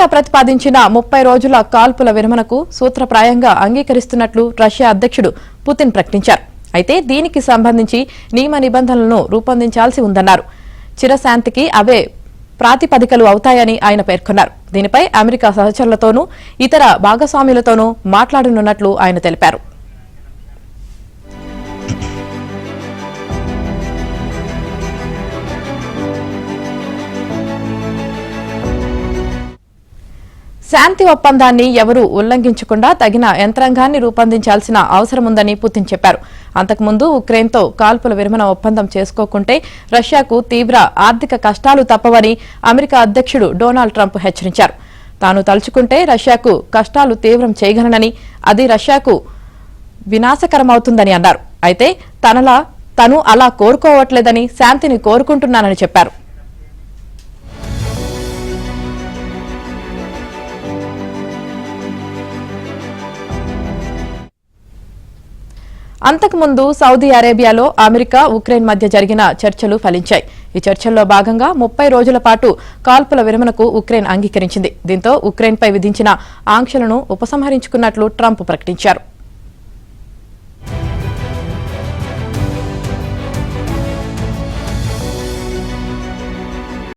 America ప్రతిపాదించిన 30 రోజుల కాల్పుల విరమణకు సూత్రప్రాయంగా అంగీకరిస్తున్నట్లు రష్యా అధ్యక్షుడు పుతిన్ ప్రకటించారు. అయితే దీనికి సంబంధించి నియమ నిబంధనలను రూపొందించాల్సి ఉందన్నారు. చిరశాంతికి అవే ప్రాతిపదికలు అవుతాయని ఆయన పేర్కొన్నారు. దీనిపై అమెరికా సహచరులతోనూ ఇతర భాగస్వాములతోనూ మాట్లాడనున్నట్లు ఆయన తెలిపారు. శాంతి ఒప్పందాన్ని ఎవరూ ఉల్లంఘించకుండా తగిన యంత్రాంగాన్ని రూపొందించాల్సిన అవసరముందని పుతిన్ చెప్పారు. అంతకుముందు ఉక్రెయిన్తో కాల్పుల విరమణ ఒప్పందం చేసుకోకుంటే రష్యాకు తీవ్ర ఆర్థిక కష్టాలు తప్పవని అమెరికా అధ్యక్షుడు డొనాల్డ్ ట్రంప్ హెచ్చరించారు. తాను తలుచుకుంటే రష్యాకు కష్టాలు తీవ్రం చేయగలనని, అది రష్యాకు వినాశకరమవుతుందని అన్నారు. అయితే తను అలా కోరుకోవట్లేదని, శాంతిని కోరుకుంటున్నానని చెప్పారు. అంతకుముందు సౌదీ అరేబియాలో అమెరికా, ఉక్రెయిన్ మధ్య జరిగిన చర్చలు ఫలించాయి. ఈ చర్చల్లో భాగంగా 30 రోజుల పాటు కాల్పుల విరమణకు ఉక్రెయిన్ అంగీకరించింది. దీంతో ఉక్రెయిన్పై విధించిన ఆంక్షలను ఉపసంహరించుకున్నట్లు ట్రంప్ ప్రకటించారు.